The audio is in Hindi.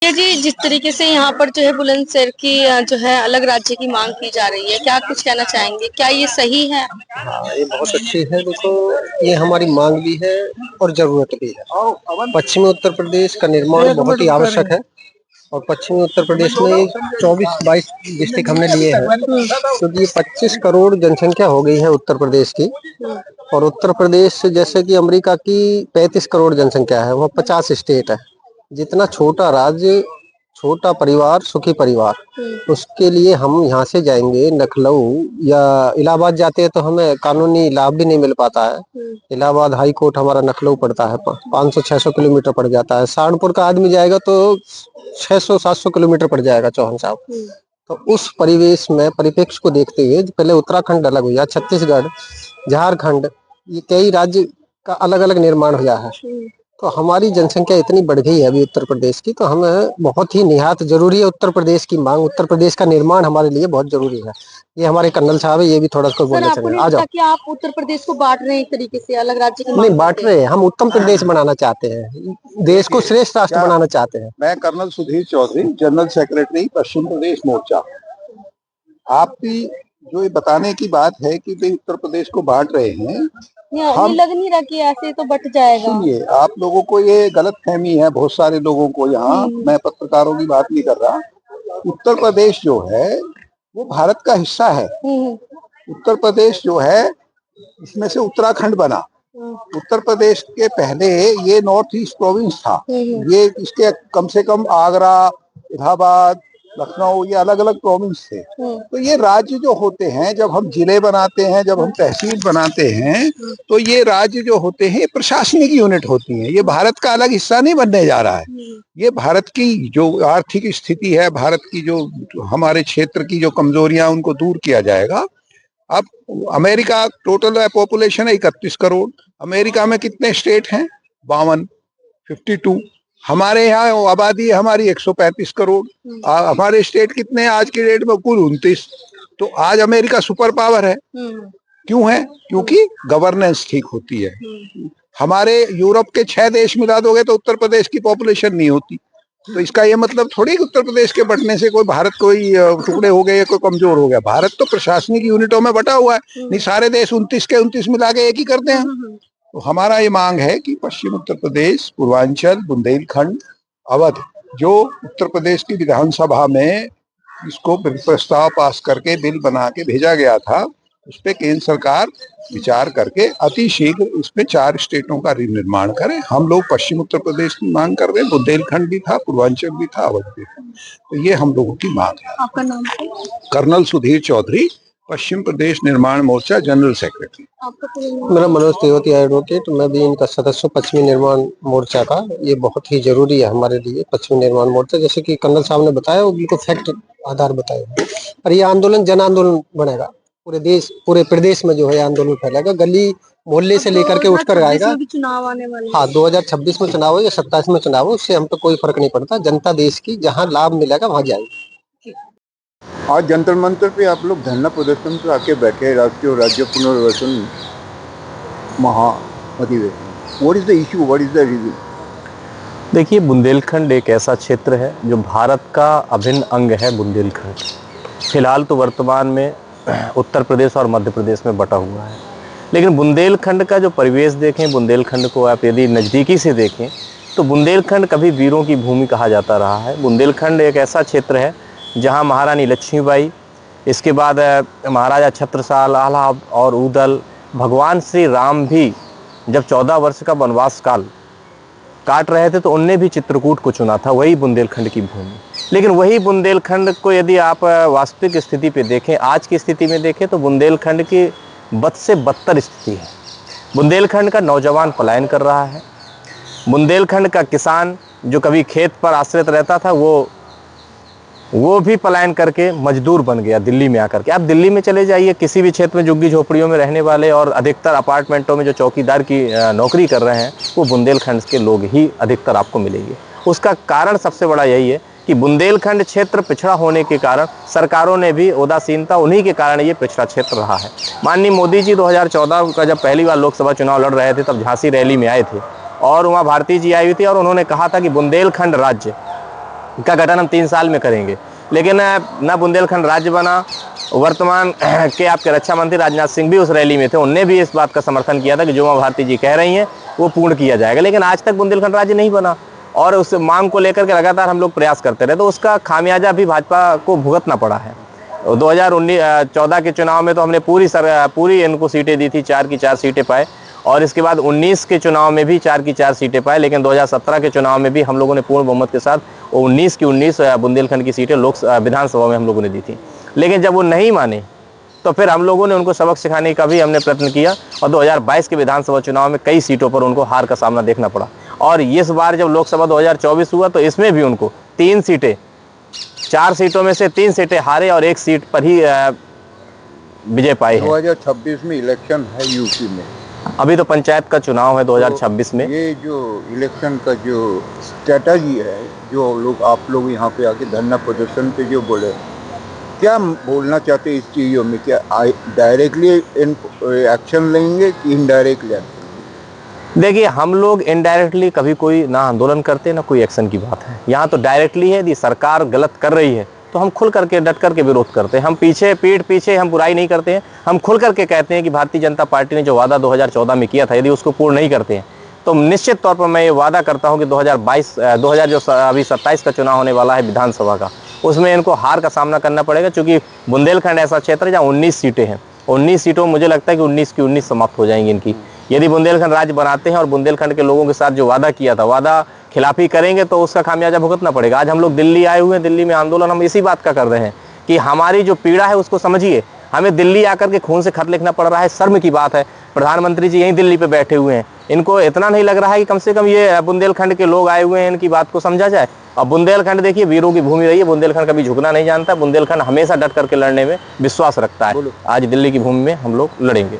ये जी, जिस तरीके से यहाँ पर जो है बुलंदशहर की जो है अलग राज्य की मांग की जा रही है, क्या कुछ कहना चाहेंगे? क्या ये सही है? हाँ, ये बहुत अच्छी है। देखो, ये हमारी मांग भी है और जरूरत भी है। पश्चिमी उत्तर प्रदेश का निर्माण बहुत ही आवश्यक है और पश्चिमी उत्तर प्रदेश में 24-22 डिस्ट्रिक्ट हमने लिए हैं, क्योंकि ये 25 करोड़ जनसंख्या हो गई है उत्तर प्रदेश की। और उत्तर प्रदेश जैसे कि अमेरिका की 35 करोड़ जनसंख्या है, वह 50 स्टेट है। जितना छोटा राज्य, छोटा परिवार, सुखी परिवार, उसके लिए हम यहाँ से जाएंगे लखनऊ या इलाहाबाद जाते हैं तो हमें कानूनी लाभ भी नहीं मिल पाता है। इलाहाबाद हाई कोर्ट हमारा लखनऊ पड़ता है, 500-600 किलोमीटर पड़ जाता है। सहारनपुर का आदमी जाएगा तो 600-700 किलोमीटर पड़ जाएगा चौहान साहब। तो उस परिवेश में परिप्रेक्ष्य को देखते हुए पहले उत्तराखंड अलग हुआ, छत्तीसगढ़, झारखंड, ये कई राज्य का अलग अलग निर्माण हुआ है। तो हमारी जनसंख्या इतनी बढ़ गई है अभी उत्तर प्रदेश की, तो हमें बहुत ही निहात जरूरी है उत्तर प्रदेश की मांग, उत्तर प्रदेश का निर्माण हमारे लिए बहुत जरूरी है। ये हमारे कर्नल साहब है, ये भी थोड़ा सा बोलना चाहिए। आ जाओ। कि आप उत्तर प्रदेश को बांट रहे हैं एक तरीके से, अलग राज्य की नहीं मांग बांट करते रहे हैं, हम उत्तम प्रदेश बनाना चाहते हैं, देश को श्रेष्ठ राष्ट्र बनाना चाहते हैं। मैं colonel Sudhir Chaudhary, general secretary Paschim Pradesh Morcha. आपकी जो ये बताने की बात है कि भाई उत्तर प्रदेश को बांट रहे हैं, हम लग नहीं रहा कि ऐसे तो बट जाएगा। सुनिए, आप लोगों को ये गलत फहमी है, बहुत सारे लोगों को। यहाँ मैं पत्रकारों की बात नहीं कर रहा। उत्तर प्रदेश जो है वो भारत का हिस्सा है। उत्तर प्रदेश जो है इसमें से उत्तराखंड बना। उत्तर प्रदेश के पहले ये नॉर्थ ईस्ट प्रोविंस था। ये इसके कम से कम आगरा, इलाहाबाद, लखनऊ, ये अलग अलग प्रोविंस थे। तो ये राज्य जो होते हैं, जब हम जिले बनाते हैं, जब हम तहसील बनाते हैं, तो ये राज्य जो होते हैं प्रशासनिक यूनिट होती हैं। ये भारत का अलग हिस्सा नहीं बनने जा रहा है। ये भारत की जो आर्थिक स्थिति है, भारत की जो हमारे क्षेत्र की जो कमजोरियां, उनको दूर किया जाएगा। अब अमेरिका टोटल पॉपुलेशन है 31 करोड़। अमेरिका में कितने स्टेट हैं? 52, 52। हमारे यहाँ आबादी है हमारी 135 करोड़। हमारे स्टेट कितने हैं आज की डेट में? कुल 29। तो आज अमेरिका सुपर पावर है। क्यों है? क्योंकि गवर्नेंस ठीक होती है। हमारे यूरोप के 6 देश मिला दोगे तो उत्तर प्रदेश की पॉपुलेशन नहीं होती। तो इसका ये मतलब थोड़ी कि उत्तर प्रदेश के बंटने से कोई भारत कोई टुकड़े हो गए या कोई कमजोर हो गया। भारत तो प्रशासनिक यूनिटों में बटा हुआ है। नहीं सारे देश 29 के 29 मिला के एक ही करते हैं। तो हमारा ये मांग है कि पश्चिम उत्तर प्रदेश, पूर्वांचल, बुंदेलखंड, अवध, जो उत्तर प्रदेश की विधानसभा में इसको प्रस्ताव पास करके बिल बना के भेजा गया था, उस पर केंद्र सरकार विचार करके अति शीघ्र इस पे 4 स्टेटों का निर्माण करे। हम लोग पश्चिम उत्तर प्रदेश की मांग कर रहे हैं, बुंदेलखंड भी था, पूर्वांचल भी था, अवध भी था। तो ये हम लोगों की मांग है। आपका नाम? कर्नल सुधीर चौधरी, पश्चिम प्रदेश निर्माण मोर्चा, जनरल सेक्रेटरी। मेरा मनोज तिवारी एडवोकेट, मैं भी इनका सदस्य हूँ पश्चिमी निर्माण मोर्चा का। ये बहुत ही जरूरी है हमारे लिए पश्चिमी निर्माण मोर्चा, जैसे कि कर्नल साहब ने बताया, वो बिल्कुल फैक्ट आधार बताया। और ये आंदोलन जन आंदोलन बनेगा, पूरे देश, पूरे प्रदेश में जो है आंदोलन फैलेगा, गली मोहल्ले से लेकर के उठकर आएगा। चुनाव आने वाले। हाँ, 2026 में चुनाव हो या 27 में चुनाव हो, उससे हम पे कोई फर्क नहीं पड़ता। जनता देश की जहाँ लाभ मिलेगा वहां जाएगी। आज जंतर मंतर पे आप लोग धरना प्रदर्शन पे आके बैठे, राष्ट्रीय और राज्य पुनर्वसन महाअधिवेशन। What is the issue, what is the reason? देखिए, बुंदेलखंड एक ऐसा क्षेत्र है जो भारत का अभिन्न अंग है। बुंदेलखंड फिलहाल तो वर्तमान में उत्तर प्रदेश और मध्य प्रदेश में बटा हुआ है, लेकिन बुंदेलखंड का जो परिवेश देखें, बुंदेलखंड को आप यदि नज़दीकी से देखें तो बुंदेलखंड कभी वीरों की भूमि कहा जाता रहा है। बुंदेलखंड एक ऐसा क्षेत्र है जहां महारानी लक्ष्मीबाई, इसके बाद महाराजा छत्रसाल, आला और ऊदल, भगवान श्री राम भी जब 14 वर्ष का वनवास काल काट रहे थे तो उनने भी चित्रकूट को चुना था, वही बुंदेलखंड की भूमि। लेकिन वही बुंदेलखंड को यदि आप वास्तविक स्थिति पे देखें, आज की स्थिति में देखें, तो बुंदेलखंड की बद से बदतर स्थिति है। बुंदेलखंड का नौजवान पलायन कर रहा है। बुंदेलखंड का किसान जो कभी खेत पर आश्रित रहता था, वो भी पलायन करके मजदूर बन गया दिल्ली में आकर के। आप दिल्ली में चले जाइए, किसी भी क्षेत्र में झुग्गी झोपड़ियों में रहने वाले और अधिकतर अपार्टमेंटों में जो चौकीदार की नौकरी कर रहे हैं, वो बुंदेलखंड के लोग ही अधिकतर आपको मिलेंगे। उसका कारण सबसे बड़ा यही है कि बुंदेलखंड क्षेत्र पिछड़ा होने के कारण सरकारों ने भी उदासीनता, उन्हीं के कारण ये पिछड़ा क्षेत्र रहा है। माननीय मोदी जी 2014 का जब पहली बार लोकसभा चुनाव लड़ रहे थे, तब झांसी रैली में आए थे और वहाँ भारती जी आई हुई थी और उन्होंने कहा था कि बुंदेलखंड राज्य का गठन हम 3 साल में करेंगे। लेकिन ना बुंदेलखंड राज्य बना। वर्तमान के आपके रक्षा मंत्री राजनाथ सिंह भी उस रैली में थे, उनने भी इस बात का समर्थन किया था कि जो माँ भारती जी कह रही हैं वो पूर्ण किया जाएगा। लेकिन आज तक बुंदेलखंड राज्य नहीं बना और उस मांग को लेकर के लगातार हम लोग प्रयास करते रहे, तो उसका खामियाजा भी भाजपा को भुगतना पड़ा है। 2014 के चुनाव में तो हमने पूरी इनको सीटें दी थी, 4 की 4 सीटें पाए, और इसके बाद 19 के चुनाव में भी 4 की 4 सीटें पाए। लेकिन 2017 के चुनाव में भी हम लोगों ने पूर्ण बहुमत के साथ 19 की 19 बुंदेलखंड की सीटें विधानसभा में हम लोगों ने दी थी। लेकिन जब वो नहीं माने तो फिर हम लोगों ने उनको सबक सिखाने का भी हमने प्रयत्न किया और 2022 के विधानसभा चुनाव में कई सीटों पर उनको हार का सामना देखना पड़ा। और इस बार जब लोकसभा 2024 हुआ तो इसमें भी उनको 3 सीटें, 4 सीटों में से 3 सीटें हारे और 1 सीट पर ही विजय पाए हैं। 2026 में इलेक्शन है यूपी में, अभी तो पंचायत का चुनाव है 2026 में। ये जो इलेक्शन का जो स्ट्रेटजी है, जो लोग आप लोग यहाँ पे आके धरना प्रदर्शन पे जो बोले, क्या बोलना चाहते हैं इस चीज़ों में? क्या डायरेक्टली एक्शन लेंगे कि इनडायरेक्टली एक्शन? देखिए, हम लोग इनडायरेक्टली कभी कोई ना आंदोलन करते ना कोई एक्शन की बात है। यहाँ तो डायरेक्टली है, यदि सरकार गलत कर रही है तो हम खुल करके डट करके विरोध करते हैं। हम पीठ पीछे हम बुराई नहीं करते हैं, हम खुल करके कहते हैं कि भारतीय जनता पार्टी ने जो वादा 2014 में किया था यदि उसको पूर्ण नहीं करते हैं तो निश्चित तौर पर मैं ये वादा करता हूँ कि 2027 का चुनाव होने वाला है विधानसभा का, उसमें इनको हार का सामना करना पड़ेगा। क्योंकि बुंदेलखंड ऐसा क्षेत्र है जहाँ 19 सीटें हैं, 19 सीटों में मुझे लगता है कि 19 की 19 समाप्त हो जाएंगी इनकी। यदि बुंदेलखंड राज्य बनाते हैं और बुंदेलखंड के लोगों के साथ जो वादा किया था, वादा खिलाफी करेंगे तो उसका खामियाजा भुगतना पड़ेगा। आज हम लोग दिल्ली आए हुए हैं, दिल्ली में आंदोलन हम इसी बात का कर रहे हैं कि हमारी जो पीड़ा है उसको समझिए। हमें दिल्ली आकर के खून से खत लिखना पड़ रहा है, शर्म की बात है। प्रधानमंत्री जी यहीं दिल्ली पे बैठे हुए हैं, इनको इतना नहीं लग रहा है कि कम से कम ये बुंदेलखंड के लोग आए हुए हैं, इनकी बात को समझा जाए। और बुंदेलखंड देखिए वीरों की भूमि रही है, बुंदेलखंड कभी झुकना नहीं जानता, बुंदेलखंड हमेशा डट करके लड़ने में विश्वास रखता है। आज दिल्ली की भूमि में हम लोग लड़ेंगे।